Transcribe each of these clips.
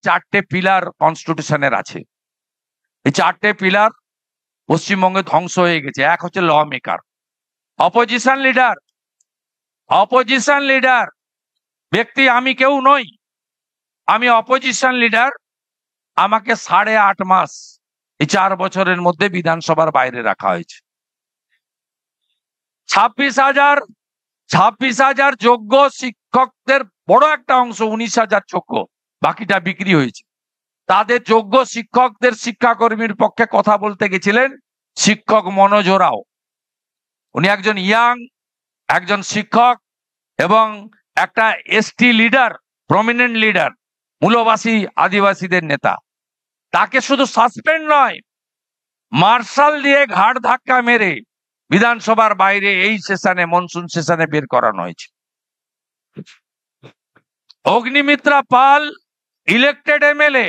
চারটে পিলার কনস্টিটিউশনের আছে। এই চারটে পিলার পশ্চিমবঙ্গে ধ্বংস হয়ে গেছে। এক হচ্ছে law maker, opposition leader. Opposition leader ব্যক্তি আমি কেউ নই, আমি অপোজিশন লিডার। আমাকে 8.5 মাস, এই 4 বছরের মধ্যে বিধানসভার বাইরে রাখা হয়েছে। 26,000 যোগ্য শিক্ষকদের বড় একটা অংশ, 19,000 যোগ্য, বাকিটা বিক্রি হয়েছে। তাদের যোগ্য শিক্ষকদের শিক্ষাকর্মীর পক্ষে কথা বলতে গেছিলেন শিক্ষক মনোজ ওরাও। উনি একজন ইয়াং, একজন শিক্ষক এবং একটা এসটি লিডার, প্রমিনেন্ট লিডার, মূলবাসী আদিবাসীদের নেতা। তাকে শুধু সাসপেন্ড নয়, মার্শাল দিয়ে ঘাড় ধাক্কা মেরে বিধানসভার বাইরে এই সেশনে, মনসুন সেশনে বের করানো হয়েছে। অগ্নিমিত্রা পাল ইলেক্টেড এমএলএ,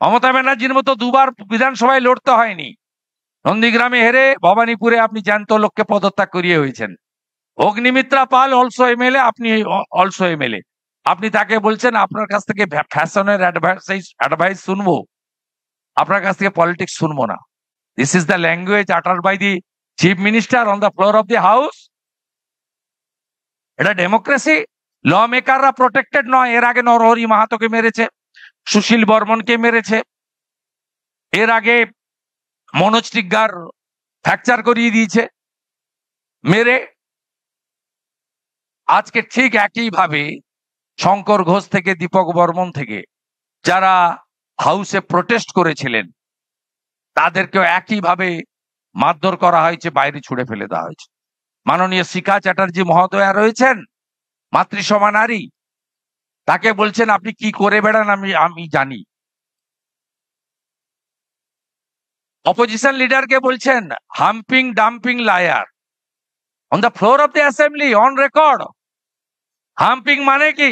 মমতা ব্যানার্জির মতো দুবার বিধানসভায় লড়তে হয়নি। নন্দীগ্রামে হেরে ভবানীপুরে আপনি জ্যান্ত লোককে পদত্যাগ করিয়ে হয়েছেন। অগ্নিমিত্রা পাল অলসো এমএলএ, আপনি অলসো এমএলএ। আপনি তাকে বলছেন আপনার কাছ থেকে ফ্যাশনের অ্যাডভাইস শুনবো, আপনার কাছ থেকে পলিটিক্স শুনবো না। This is the language uttered by the chief minister on the floor of the house. এটা ডেমোক্রেসি? ল মেকাররা প্রোটেক্টেড নয়? এর আগে নরহরি মাহাতোকে মেরেছে, সুশীল বর্মনকে মেরেছে, এর আগে মনোজ টিগ্গার ফ্র্যাকচার করিয়ে দিয়েছে মেরে। আজকে ঠিক একইভাবে শঙ্কর ঘোষ থেকে দীপক বর্মন থেকে যারা হাউসে প্রোটেস্ট করেছিলেন তাদেরকেও একইভাবে মারধর করা হয়েছে, বাইরে ছুড়ে ফেলে দেওয়া হয়েছে। মাননীয় শিখা চ্যাটার্জি মহোদয়া রয়েছেন, মাতৃসভা নারী, তাকে বলছেন আপনি কি করে বেড়ান আমি জানি। অপোজিশন লিডারকে বলছেন humping dumping liar on the floor of the assembly, on record. Humping মানে কি?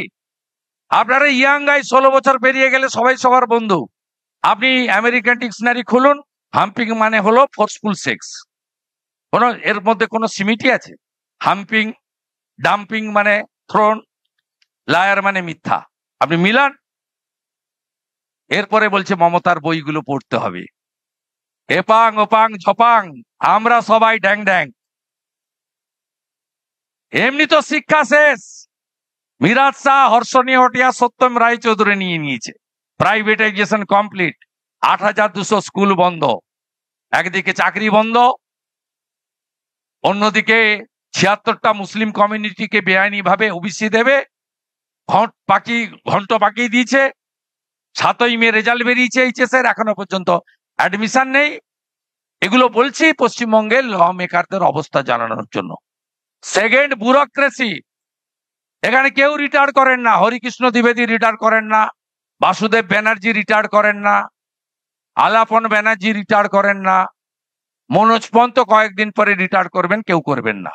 আপনারা ইয়াং গাই, 16 বছর পেরিয়ে গেলে সবাই সবার বন্ধু। আপনি আমেরিকান ডিকশনারি খুলুন, হাম্পিং মানে হলো ফোর্সফুল সেক্স। এর মধ্যে কোনো সিমিটি আছে? হাম্পিং, ডাম্পিং মানে থ্রোন, লায়ার মানে মিথ্যা। আপনি মিলান। এরপরে বলছে মমতার বইগুলো পড়তে হবে। এপাং ওপাং ঝপাং, আমরা সবাই ড্যাং ড্যাং। এমনি তো শিক্ষা শেষ। মিরাজ শাহ, হর্ষণী হটিয়া, সত্যম রায়চৌধুরী নিয়ে নিয়েছে। Privatisation complete. 8,200 স্কুল বন্ধ। একদিকে চাকরি বন্ধ, অন্যদিকে 76টা মুসলিম কমিউনিটিকে বেআইনি ভাবে ওবিসি দেবে। ঘন্ট পাকিয়ে দিয়েছে। 7ই মে রেজাল্ট বেরিয়েছে এইচএস এর, এখনো পর্যন্ত অ্যাডমিশন নেই। এগুলো বলছি পশ্চিমবঙ্গের ল মেকারদের অবস্থা জানানোর জন্য। Second, bureaucracy. এখানে কেউ রিটায়ার করেন না। হরিকৃষ্ণ দ্বিবেদী রিটায়ার করেন না, বাসুদেব ব্যানার্জি রিটায়ার করেন না, আলাপন ব্যানার্জি রিটায়ার করেন না, মনোজ পন্ত কয়েকদিন পরে রিটায়ার করবেন, কেউ করবেন না।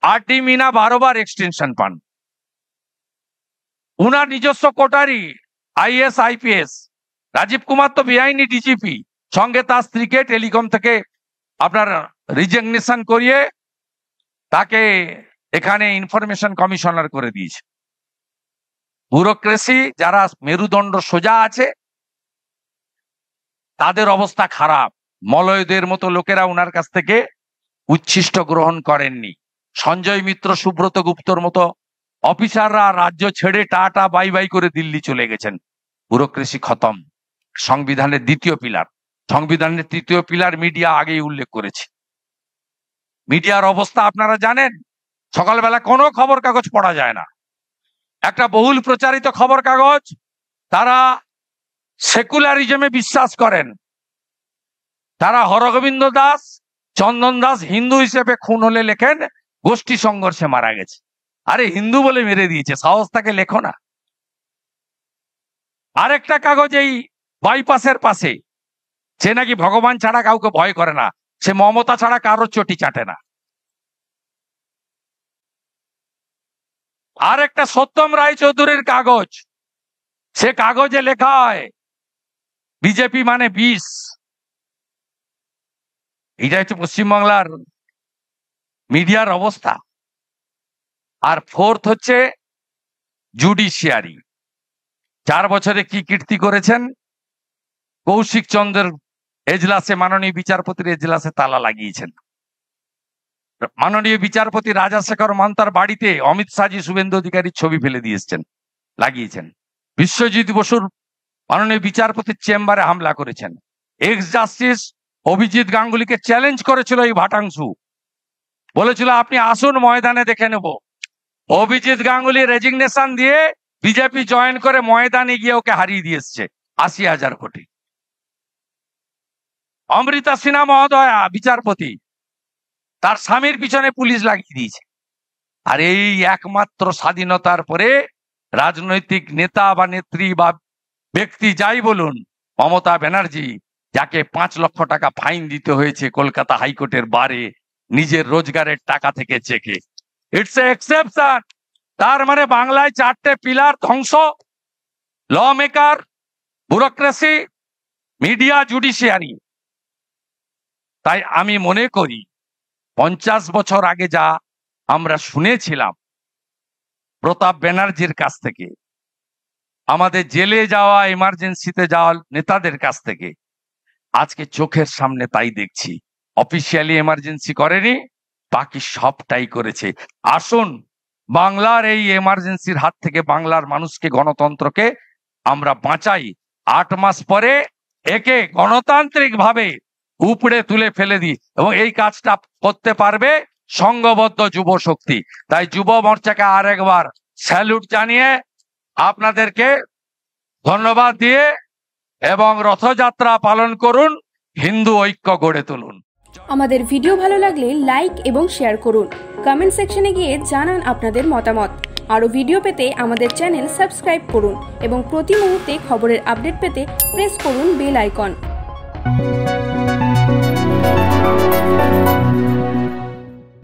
আর.টি. মিনা 12 বার এক্সটেনশন পান। উনার নিজস্ব কোটারি আইএস আইপিএস। রাজীব কুমার তো বেআইনি ডিজিপি, সঙ্গে তার স্ত্রীকে টেলিকম থেকে আপনার রিজিগনেশন করিয়ে তাকে এখানে ইনফরমেশন কমিশনার করে দিয়েছে। ব্যুরোক্রেসি, যারা মেরুদণ্ড সোজা আছে তাদের অবস্থা খারাপ। মলয়দের মতো লোকেরা উনার কাছ থেকে উচ্ছিষ্ট গ্রহণ করেননি। সঞ্জয় মিত্র, সুব্রত গুপ্তর মতো অফিসাররা রাজ্য ছেড়ে টাটা বাই বাই করে দিল্লি চলে গেছেন। ব্যুরোক্রেসি খতম। সংবিধানের 2য় পিলার। সংবিধানের 3য় পিলার মিডিয়া, আগেই উল্লেখ করেছি। মিডিয়ার অবস্থা আপনারা জানেন। সকালবেলা কোনো খবর কাগজ পড়া যায় না। একটা বহুল প্রচারিত খবর কাগজ, তারা সেকুলারিজমে বিশ্বাস করেন। তারা হরগোবিন্দ দাস, চন্দন দাস হিন্দু হিসেবে খুন হলে লেখেন গোষ্ঠী সংঘর্ষে মারা গেছে। আরে হিন্দু বলে মেরে দিয়েছে, সাহস থাকে লেখো না। আরেকটা কাগজ এই বাইপাসের পাশে, সে নাকি ভগবান ছাড়া কাউকে ভয় করে না, সে মমতা ছাড়া কারোর চটি চাটে না। আর একটা সত্যম রায়চৌধুরীর কাগজ, সে কাগজে লেখা হয় বিজেপি মানে বিষ। এটা হচ্ছে পশ্চিমবাংলার মিডিয়ার অবস্থা। আর 4th হচ্ছে জুডিশিয়ারি। 4 বছরে কি কীর্তি করেছেন? কৌশিক চন্দ্রের এজলাসে, মাননীয় বিচারপতির এজলাসে তালা লাগিয়েছেন। মাননীয় বিচারপতি রাজাশেখর মান্তার বাড়িতে অমিত শাহজি, শুভেন্দু অধিকারীর ছবি ফেলে দিয়েছেন, লাগিয়েছেন। বিশ্বজিৎ বসুর মাননীয় বিচারপতির চেম্বারে হামলা করেছেন। এক্স জাস্টিস অভিজিৎ গাঙ্গুলিকে চ্যালেঞ্জ করেছিল এই ভাটাংশু, বলেছিল আপনি আসুন ময়দানে দেখে নেব। অভিজিৎ গাঙ্গুলি রেজিগনেশন দিয়ে বিজেপি জয়েন করে ময়দানে গিয়ে ওকে হারিয়ে দিয়ে এসছে 80,000 কোটি। অমৃতা সিনহা মহোদয়া বিচারপতি, তার স্বামীর পিছনে পুলিশ লাগিয়ে দিয়েছে। আর এই একমাত্র স্বাধীনতার পরে রাজনৈতিক নেতা বা নেত্রী বা ব্যক্তি যাই বলুন, মমতা ব্যানার্জি, যাকে 5 লক্ষ টাকা ফাইন দিতে হয়েছে কলকাতা হাইকোর্টের বারে নিজের রোজগারের টাকা থেকে চেকে, ইটস এ এক্সেপশন। তার মানে বাংলায় 4টে পিলার ধ্বংস: law maker, bureaucracy, media, judiciary. তাই আমি মনে করি 50 বছর আগে যা আমরা শুনেছিলাম প্রতাপ ব্যানার্জির কাছ থেকে, আমাদের জেলে যাওয়া, এমার্জেন্সিতে যাওয়া নেতাদের কাছ থেকে, আজকে চোখের সামনে তাই দেখছি। অফিসিয়ালি এমার্জেন্সি করেনি, বাকি সবটাই করেছে। আসুন বাংলার এই এমার্জেন্সির হাত থেকে বাংলার মানুষকে, গণতন্ত্রকে আমরা বাঁচাই। 8 মাস পরে একে গণতান্ত্রিক ভাবে উপড়ে তুলে ফেলে দিই, এবং এই কাজটা করতে পারবে সংঘবদ্ধ যুব শক্তি। তাই যুব মোর্চাকে আরেকবার স্যালুট জানিয়ে আপনাদেরকে ধন্যবাদ দিয়ে, এবং রথযাত্রা পালন করুন, হিন্দু ঐক্য গড়ে তুলুন। আমাদের ভিডিও ভালো লাগলে লাইক এবং শেয়ার করুন। কমেন্ট সেকশনে গিয়ে জানান আপনাদের মতামত। আরও ভিডিও পেতে আমাদের চ্যানেল সাবস্ক্রাইব করুন এবং প্রতি মুহূর্তে খবরের আপডেট পেতে প্রেস করুন বেল আইকন।